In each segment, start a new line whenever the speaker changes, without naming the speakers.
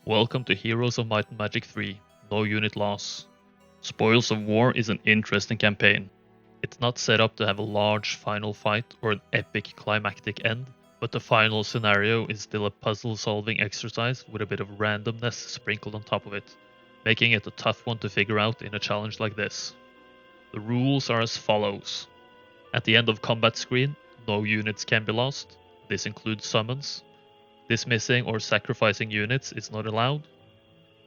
Welcome to Heroes of Might and Magic 3, No Unit Loss. Spoils of War is an interesting campaign. It's not set up to have a large final fight or an epic climactic end, but the final scenario is still a puzzle-solving exercise with a bit of randomness sprinkled on top of it, making it a tough one to figure out in a challenge like this. The rules are as follows. At the end of combat screen, no units can be lost. This includes summons. Dismissing or sacrificing units is not allowed.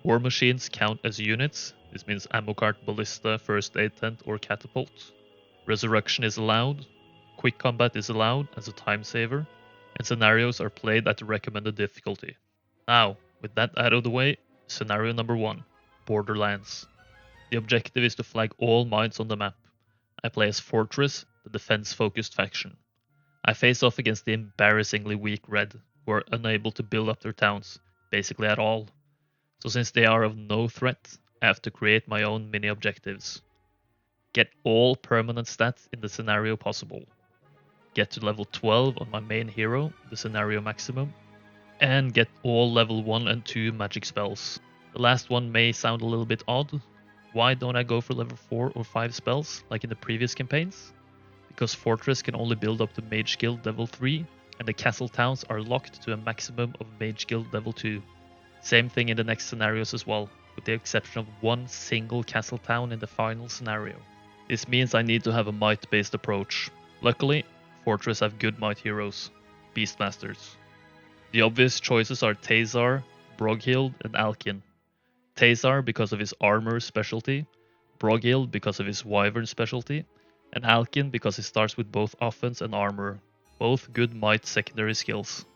War machines count as units. This means ammo cart, ballista, first aid tent, or catapult. Resurrection is allowed. Quick combat is allowed as a time saver. And scenarios are played at the recommended difficulty. Now, with that out of the way, scenario number 1, Borderlands. The objective is to flag all mines on the map. I play as Fortress, the defense-focused faction. I face off against the embarrassingly weak Red, who are unable to build up their towns, basically at all. So since they are of no threat, I have to create my own mini objectives. Get all permanent stats in the scenario possible. Get to level 12 on my main hero, the scenario maximum. And get all level 1 and 2 magic spells. The last one may sound a little bit odd. Why don't I go for level 4 or 5 spells, like in the previous campaigns? Because Fortress can only build up to Mage Guild level 3, and the castle towns are locked to a maximum of Mage Guild level 2. Same thing in the next scenarios as well, with the exception of one single castle town in the final scenario. This means I need to have a might-based approach. Luckily, Fortress have good might heroes, Beastmasters. The obvious choices are Tazar, Broghild, and Alkin. Tazar because of his armor specialty, Broghild because of his wyvern specialty, and Alkin because he starts with both offense and armor, both good might secondary skills.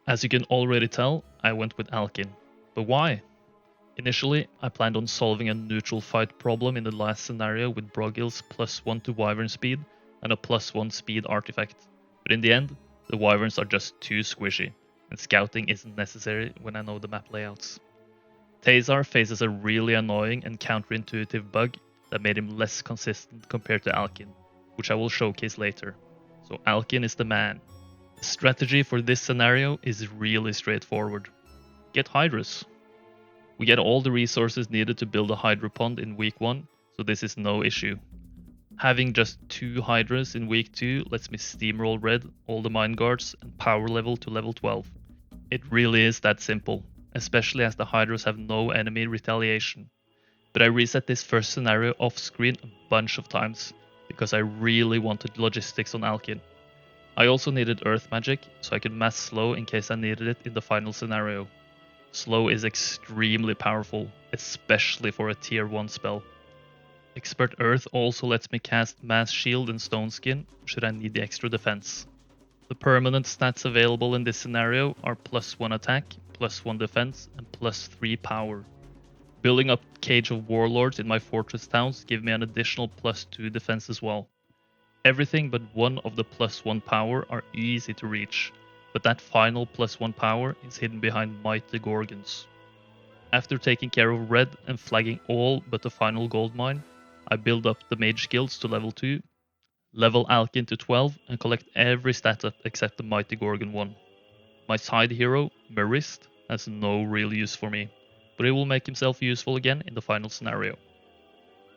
As you can already tell, I went with Alkin. But why? Initially, I planned on solving a neutral fight problem in the last scenario with Broghild's +1 to wyvern speed and a +1 speed artifact. But in the end, the wyverns are just too squishy, and scouting isn't necessary when I know the map layouts. Tazar faces a really annoying and counterintuitive bug that made him less consistent compared to Alkin, which I will showcase later. So Alkin is the man. The strategy for this scenario is really straightforward. Get Hydras. We get all the resources needed to build a Hydra pond in week 1, so this is no issue. Having just 2 Hydras in week 2 lets me steamroll Red, all the mine guards, and power level to level 12. It really is that simple, especially as the Hydras have no enemy retaliation. But I reset this first scenario off screen a bunch of times, because I really wanted logistics on Alkin. I also needed earth magic, so I could mass slow in case I needed it in the final scenario. Slow is extremely powerful, especially for a tier 1 spell. Expert Earth also lets me cast Mass Shield and Stone Skin should I need the extra defense. The permanent stats available in this scenario are +1 attack, +1 defense, and +3 power. Building up Cage of Warlords in my fortress towns give me an additional +2 defense as well. Everything but one of the +1 power are easy to reach, but that final +1 power is hidden behind Mighty Gorgons. After taking care of Red and flagging all but the final gold mine, I build up the Mage Guilds to level 2, level Alkin to 12, and collect every stat up except the Mighty Gorgon one. My side hero, Marist, has no real use for me, but he will make himself useful again in the final scenario.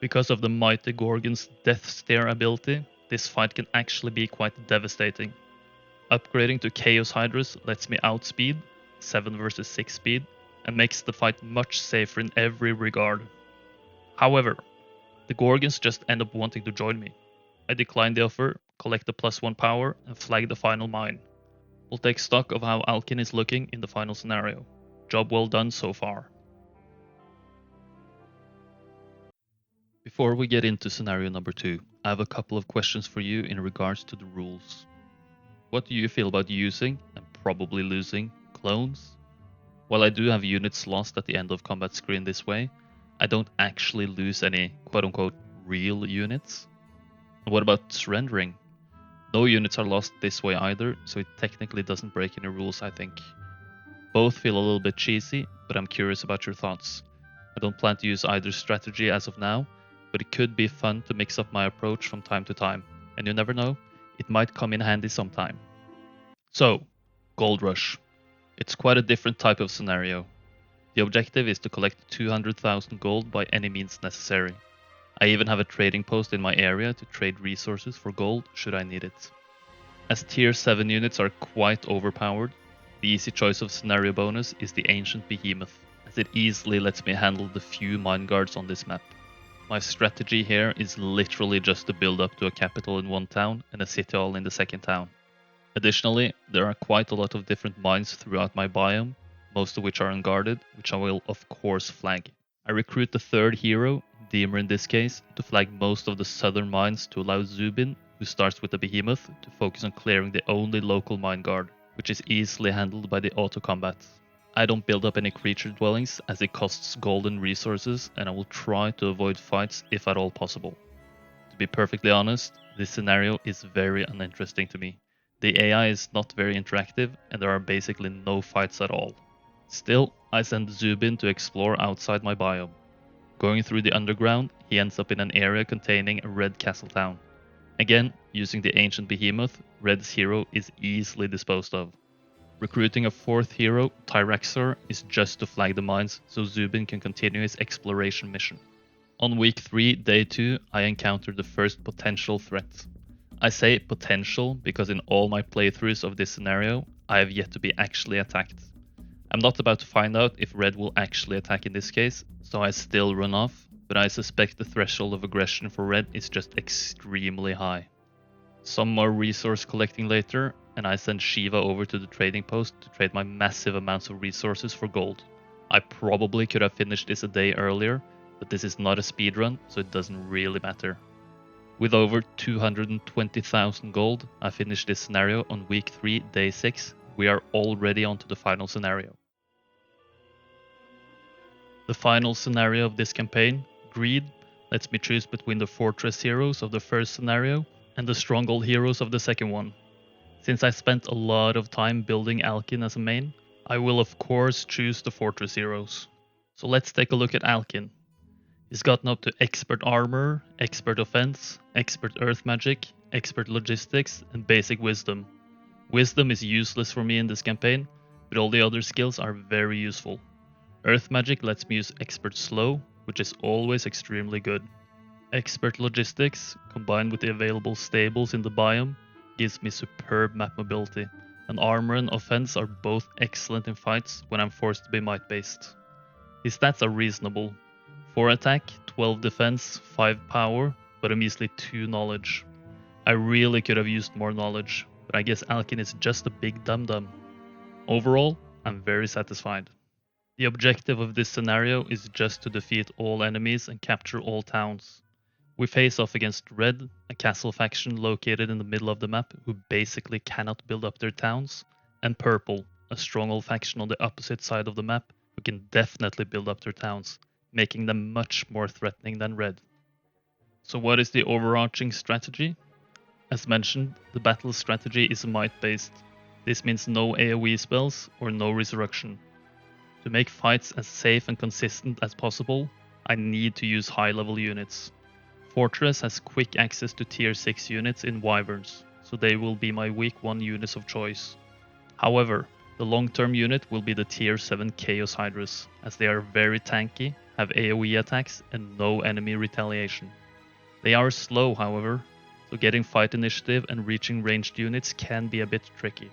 Because of the Mighty Gorgon's Death Stare ability, this fight can actually be quite devastating. Upgrading to Chaos Hydras lets me outspeed, 7 versus 6 speed, and makes the fight much safer in every regard. However, the Gorgons just end up wanting to join me. I decline the offer, collect the +1 power, and flag the final mine. We'll take stock of how Alkin is looking in the final scenario. Job well done so far. Before we get into scenario number 2, I have a couple of questions for you in regards to the rules. What do you feel about using, and probably losing, clones? While I do have units lost at the end of combat screen this way, I don't actually lose any quote-unquote real units. And what about surrendering? No units are lost this way either, so it technically doesn't break any rules, I think. Both feel a little bit cheesy, but I'm curious about your thoughts. I don't plan to use either strategy as of now, but it could be fun to mix up my approach from time to time, and you never know, it might come in handy sometime. So, Gold Rush. It's quite a different type of scenario. The objective is to collect 200,000 gold by any means necessary. I even have a trading post in my area to trade resources for gold should I need it. As tier 7 units are quite overpowered, the easy choice of scenario bonus is the Ancient Behemoth, as it easily lets me handle the few mine guards on this map. My strategy here is literally just to build up to a capital in one town and a city hall in the second town. Additionally, there are quite a lot of different mines throughout my biome, most of which are unguarded, which I will of course flag. I recruit the third hero, Deemer in this case, to flag most of the southern mines to allow Zubin, who starts with the Behemoth, to focus on clearing the only local mine guard, which is easily handled by the auto combat. I don't build up any creature dwellings as it costs golden resources, and I will try to avoid fights if at all possible. To be perfectly honest, this scenario is very uninteresting to me. The AI is not very interactive and there are basically no fights at all. Still, I send Zubin to explore outside my biome. Going through the underground, he ends up in an area containing a red castle town. Again, using the Ancient Behemoth, Red's hero is easily disposed of. Recruiting a fourth hero, Tyraxor, is just to flag the mines so Zubin can continue his exploration mission. On week 3, day 2, I encountered the first potential threat. I say potential because in all my playthroughs of this scenario, I have yet to be actually attacked. I'm not about to find out if Red will actually attack in this case, so I still run off, but I suspect the threshold of aggression for Red is just extremely high. Some more resource collecting later, and I send Shiva over to the trading post to trade my massive amounts of resources for gold. I probably could have finished this a day earlier, but this is not a speedrun, so it doesn't really matter. With over 220,000 gold, I finished this scenario on week 3, day 6. We are already on to the final scenario. The final scenario of this campaign, Greed, lets me choose between the fortress heroes of the first scenario and the stronghold heroes of the second one. Since I spent a lot of time building Alkin as a main, I will of course choose the fortress heroes. So let's take a look at Alkin. He's gotten up to expert armor, expert offense, expert earth magic, expert logistics, and basic wisdom. Wisdom is useless for me in this campaign, but all the other skills are very useful. Earth magic lets me use expert slow, which is always extremely good. Expert logistics, combined with the available stables in the biome, gives me superb map mobility, and armor and offense are both excellent in fights when I'm forced to be might based. His stats are reasonable. 4 attack, 12 defense, 5 power, but a measly 2 knowledge. I really could have used more knowledge, but I guess Alkin is just a big dum-dum. Overall, I'm very satisfied. The objective of this scenario is just to defeat all enemies and capture all towns. We face off against Red, a castle faction located in the middle of the map who basically cannot build up their towns, and Purple, a stronghold faction on the opposite side of the map who can definitely build up their towns, making them much more threatening than Red. So what is the overarching strategy? As mentioned, the battle strategy is might-based. This means no AoE spells or no resurrection. To make fights as safe and consistent as possible, I need to use high-level units. Fortress has quick access to tier 6 units in Wyverns, so they will be my week 1 units of choice. However, the long-term unit will be the tier 7 Chaos Hydras, as they are very tanky, have AoE attacks and no enemy retaliation. They are slow, however, so getting fight initiative and reaching ranged units can be a bit tricky.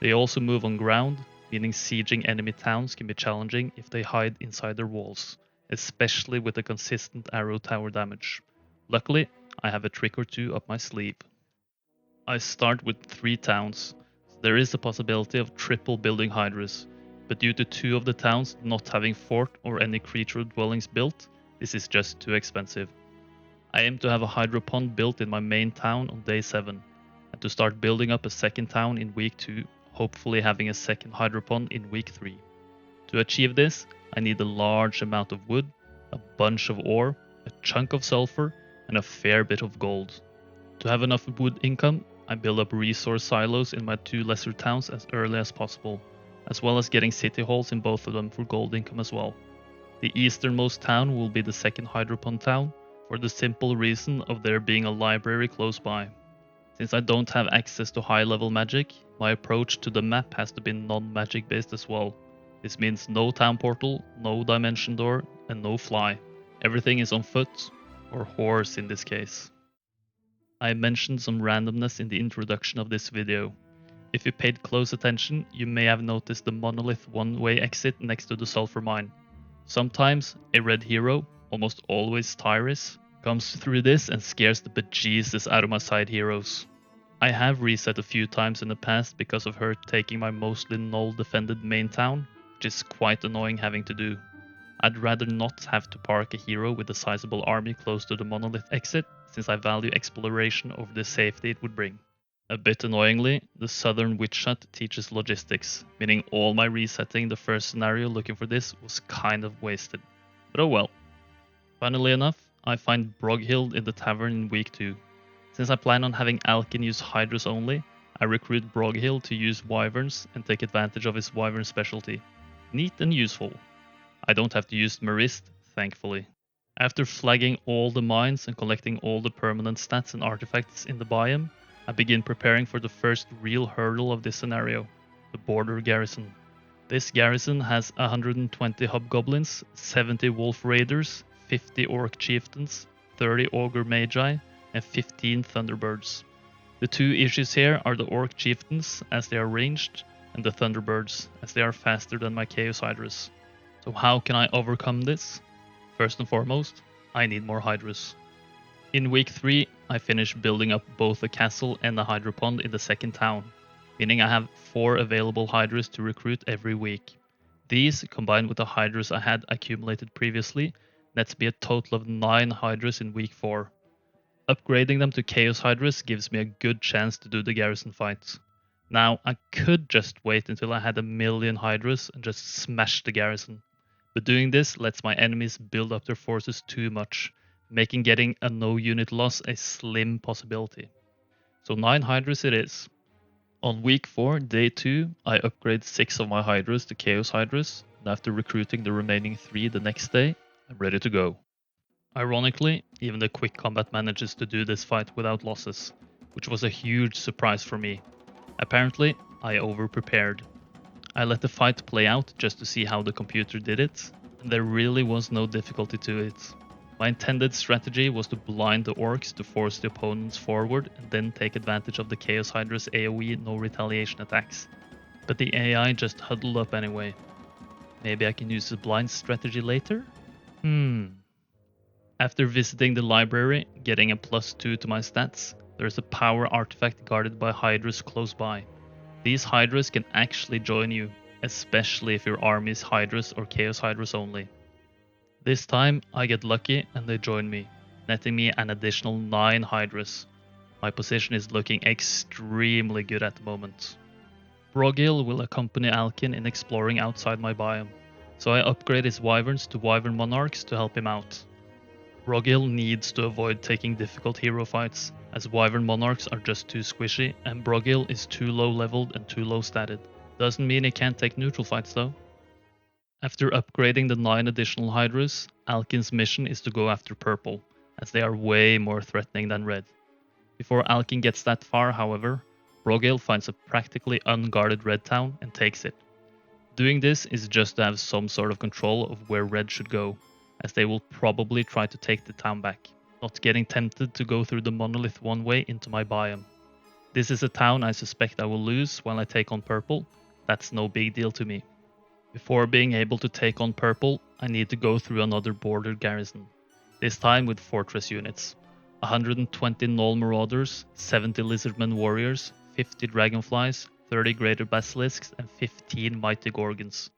They also move on ground, meaning sieging enemy towns can be challenging if they hide inside their walls, especially with the consistent arrow tower damage. Luckily, I have a trick or two up my sleeve. I start with 3 towns, so there is a possibility of triple building Hydras, but due to 2 of the towns not having fort or any creature dwellings built, this is just too expensive. I aim to have a Hydra pond built in my main town on day 7, and to start building up a second town in week 2, hopefully having a second Hydra pond in week 3. To achieve this, I need a large amount of wood, a bunch of ore, a chunk of sulfur, and a fair bit of gold. To have enough wood income, I build up resource silos in my 2 lesser towns as early as possible, as well as getting city halls in both of them for gold income as well. The easternmost town will be the second Hydropon town, for the simple reason of there being a library close by. Since I don't have access to high level magic, my approach to the map has to be non-magic based as well. This means no town portal, no dimension door, and no fly. Everything is on foot, or horse in this case. I mentioned some randomness in the introduction of this video. If you paid close attention, you may have noticed the Monolith one-way exit next to the sulfur mine. Sometimes a red hero, almost always Tyrus, comes through this and scares the bejesus out of my side heroes. I have reset a few times in the past because of her taking my mostly null defended main town, which is quite annoying having to do. I'd rather not have to park a hero with a sizable army close to the Monolith exit, since I value exploration over the safety it would bring. A bit annoyingly, the southern witch hut teaches logistics, meaning all my resetting the first scenario looking for this was kind of wasted. But oh well. Funnily enough, I find Broghild in the tavern in week 2. Since I plan on having Alkin use Hydras only, I recruit Broghild to use Wyverns and take advantage of his Wyvern specialty. Neat and useful. I don't have to use Marist, thankfully. After flagging all the mines and collecting all the permanent stats and artifacts in the biome, I begin preparing for the first real hurdle of this scenario, the Border Garrison. This garrison has 120 hobgoblins, 70 wolf raiders, 50 orc chieftains, 30 ogre magi, and 15 thunderbirds. The two issues here are the orc chieftains, as they are ranged, and the thunderbirds, as they are faster than my chaos hydras. So how can I overcome this? First and foremost, I need more hydras. In week 3, I finished building up both a castle and a hydra pond in the second town, meaning I have 4 available hydras to recruit every week. These, combined with the hydras I had accumulated previously, nets me a total of 9 hydras in week 4. Upgrading them to chaos hydras gives me a good chance to do the garrison fights. Now, I could just wait until I had 1,000,000 hydras and just smash the garrison. But doing this lets my enemies build up their forces too much, making getting a no unit loss a slim possibility. So 9 hydras it is. On week 4, day 2, I upgrade 6 of my hydras to chaos hydras, and after recruiting the remaining 3 the next day, I'm ready to go. Ironically, even the quick combat manages to do this fight without losses, which was a huge surprise for me. Apparently, I over-prepared. I let the fight play out just to see how the computer did it, and there really was no difficulty to it. My intended strategy was to blind the orcs to force the opponents forward and then take advantage of the Chaos Hydra's AoE no retaliation attacks. But the AI just huddled up anyway. Maybe I can use the blind strategy later? After visiting the library, getting a +2 to my stats, there is a power artifact guarded by Hydras close by. These Hydras can actually join you, especially if your army is Hydras or Chaos Hydras only. This time I get lucky and they join me, netting me an additional 9 Hydras. My position is looking extremely good at the moment. Broghild will accompany Alkin in exploring outside my biome, so I upgrade his Wyverns to Wyvern Monarchs to help him out. Broghild needs to avoid taking difficult hero fights, as Wyvern Monarchs are just too squishy and Broghild is too low leveled and too low statted. Doesn't mean he can't take neutral fights though. After upgrading the 9 additional Hydras, Alkin's mission is to go after purple, as they are way more threatening than red. Before Alkin gets that far, however, Broghild finds a practically unguarded red town and takes it. Doing this is just to have some sort of control of where red should go, as they will probably try to take the town back, not getting tempted to go through the Monolith one way into my biome. This is a town I suspect I will lose while I take on purple. That's no big deal to me. Before being able to take on purple, I need to go through another Border Garrison, this time with fortress units. 120 Gnoll Marauders, 70 Lizardmen Warriors, 50 Dragonflies, 30 Greater Basilisks, and 15 Mighty Gorgons.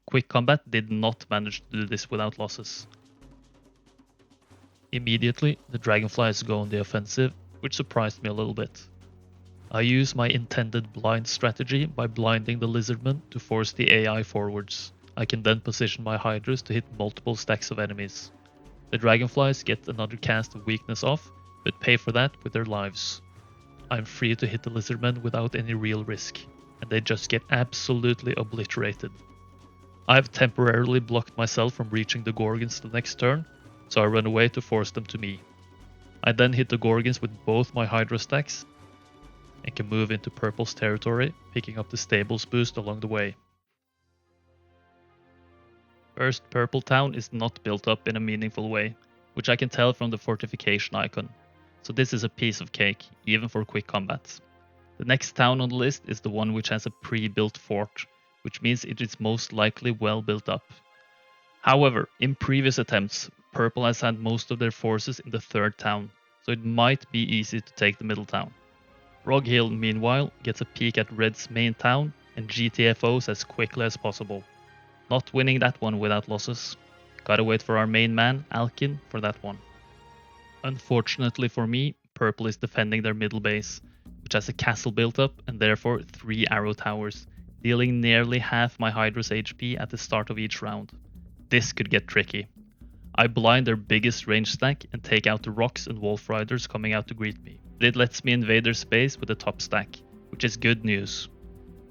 Quick Combat did not manage to do this without losses. Immediately, the Dragonflies go on the offensive, which surprised me a little bit. I use my intended blind strategy by blinding the Lizardmen to force the AI forwards. I can then position my Hydras to hit multiple stacks of enemies. The Dragonflies get another cast of weakness off, but pay for that with their lives. I'm free to hit the Lizardmen without any real risk, and they just get absolutely obliterated. I've temporarily blocked myself from reaching the Gorgons the next turn, so I run away to force them to me. I then hit the Gorgons with both my Hydra stacks, and can move into Purple's territory, picking up the Stables boost along the way. First, Purple Town is not built up in a meaningful way, which I can tell from the fortification icon, so this is a piece of cake, even for quick combats. The next town on the list is the one which has a pre-built fort, which means it is most likely well built up. However, in previous attempts, Purple has had most of their forces in the third town, so it might be easy to take the middle town. Broghill, meanwhile, gets a peek at Red's main town and GTFOs as quickly as possible. Not winning that one without losses. Gotta wait for our main man, Alkin, for that one. Unfortunately for me, Purple is defending their middle base, which has a castle built up and therefore 3 arrow towers, dealing nearly half my Hydra's HP at the start of each round. This could get tricky. I blind their biggest range stack and take out the rocks and wolf riders coming out to greet me, but it lets me invade their space with the top stack, which is good news.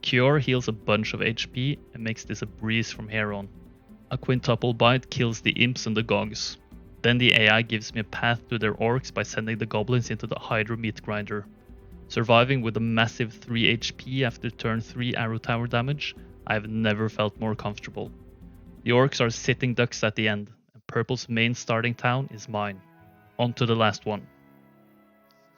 Cure heals a bunch of HP and makes this a breeze from here on. A quintuple bite kills the imps and the gogs. Then the AI gives me a path to their orcs by sending the goblins into the Hydra meat grinder. Surviving with a massive 3 HP after turn 3 arrow tower damage, I have never felt more comfortable. The orcs are sitting ducks at the end, and Purple's main starting town is mine. On to the last one.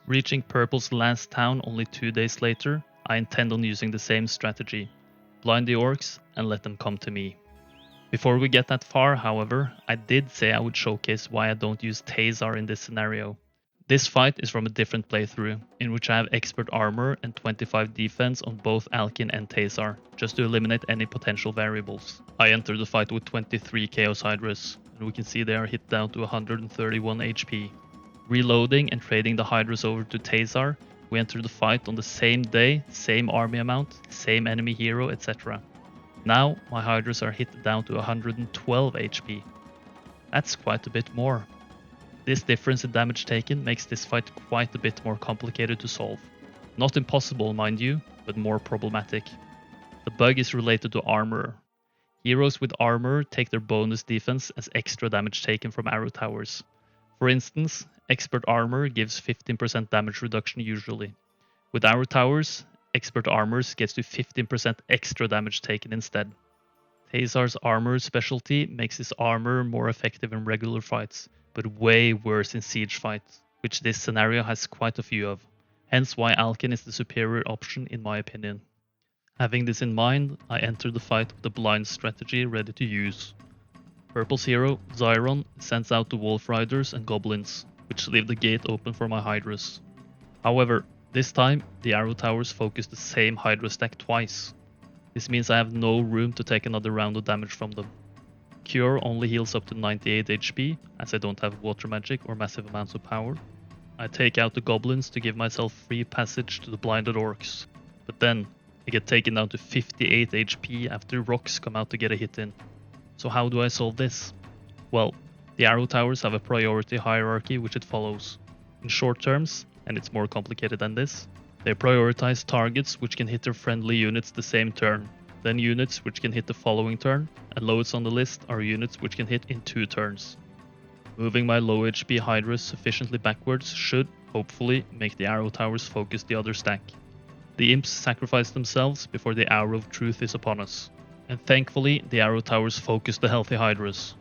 Reaching Purple's last town only 2 days later, I intend on using the same strategy. Blind the orcs and let them come to me. Before we get that far, however, I did say I would showcase why I don't use Tazar in this scenario. This fight is from a different playthrough, in which I have expert armor and 25 defense on both Alkin and Tazar, just to eliminate any potential variables. I enter the fight with 23 Chaos Hydras, and we can see they are hit down to 131 HP. Reloading and trading the Hydras over to Tazar, we enter the fight on the same day, same army amount, same enemy hero, etc. Now my Hydras are hit down to 112 HP. That's quite a bit more. This difference in damage taken makes this fight quite a bit more complicated to solve. Not impossible, mind you, but more problematic. The bug is related to armor. Heroes with armor take their bonus defense as extra damage taken from arrow towers. For instance, expert armor gives 15% damage reduction usually. With arrow towers, expert armors gets to 15% extra damage taken instead. Tazar's armor specialty makes his armor more effective in regular fights, but way worse in siege fights, which this scenario has quite a few of, hence why Alkin is the superior option in my opinion. Having this in mind, I enter the fight with a blind strategy ready to use. Purple's hero, Zyron, sends out the wolf riders and goblins, which leave the gate open for my Hydras. However, this time, the arrow towers focus the same Hydra stack twice. This means I have no room to take another round of damage from them. Cure only heals up to 98 HP, as I don't have water magic or massive amounts of power. I take out the goblins to give myself free passage to the blinded orcs, but then I get taken down to 58 HP after rocks come out to get a hit in. So how do I solve this? Well, the arrow towers have a priority hierarchy which it follows. In short terms, and it's more complicated than this, they prioritize targets which can hit their friendly units the same turn, then units which can hit the following turn, and lowest on the list are units which can hit in 2 turns. Moving my low HP Hydras sufficiently backwards should, hopefully, make the arrow towers focus the other stack. The imps sacrifice themselves before the hour of truth is upon us, and thankfully the arrow towers focus the healthy Hydras.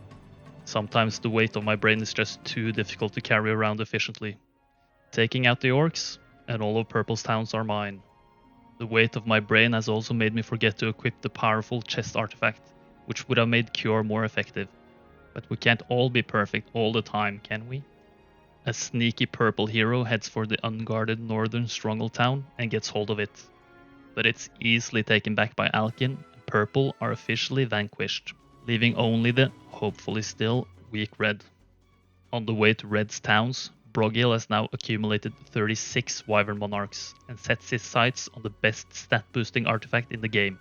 Sometimes the weight of my brain is just too difficult to carry around efficiently. Taking out the orcs, and all of Purple's towns are mine. The weight of my brain has also made me forget to equip the powerful chest artifact, which would have made Cure more effective. But we can't all be perfect all the time, can we? A sneaky purple hero heads for the unguarded northern stronghold town and gets hold of it. But it's easily taken back by Alkin, and Purple are officially vanquished, leaving only the, hopefully still, weak Red. On the way to Red's towns, Broghill has now accumulated 36 Wyvern Monarchs and sets his sights on the best stat boosting artifact in the game,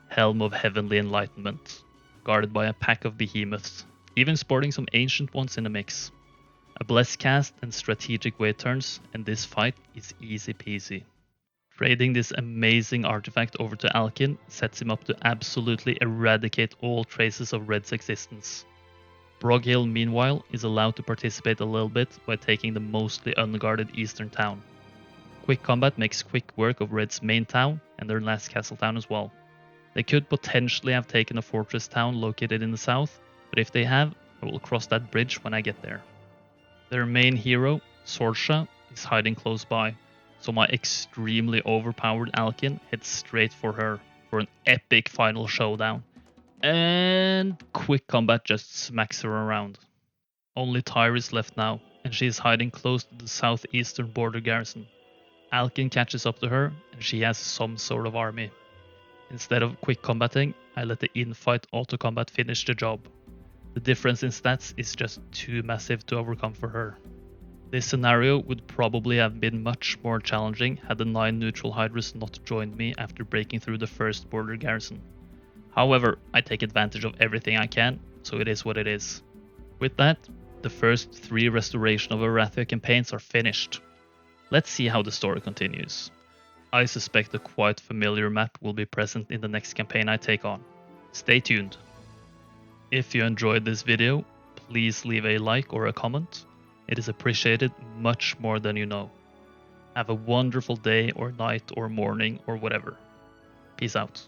Helm of Heavenly Enlightenment, guarded by a pack of behemoths, even sporting some ancient ones in the mix. A bless cast and strategic wait turns, and this fight is easy peasy. Trading this amazing artifact over to Alkin sets him up to absolutely eradicate all traces of Red's existence. Broghill, meanwhile, is allowed to participate a little bit by taking the mostly unguarded eastern town. Quick combat makes quick work of Red's main town and their last castle town as well. They could potentially have taken a fortress town located in the south, but if they have, I will cross that bridge when I get there. Their main hero, Sorsha, is hiding close by, so my extremely overpowered Alkin heads straight for her for an epic final showdown. And quick combat just smacks her around. Only Tyr is left now, and she is hiding close to the southeastern Border Garrison. Alkin catches up to her, and she has some sort of army. Instead of quick combating, I let the in-fight auto-combat finish the job. The difference in stats is just too massive to overcome for her. This scenario would probably have been much more challenging had the 9 neutral Hydras not joined me after breaking through the first Border Garrison. However, I take advantage of everything I can, so it is what it is. With that, the first 3 Restoration of Erathia campaigns are finished. Let's see how the story continues. I suspect a quite familiar map will be present in the next campaign I take on. Stay tuned. If you enjoyed this video, please leave a like or a comment. It is appreciated much more than you know. Have a wonderful day or night or morning or whatever. Peace out.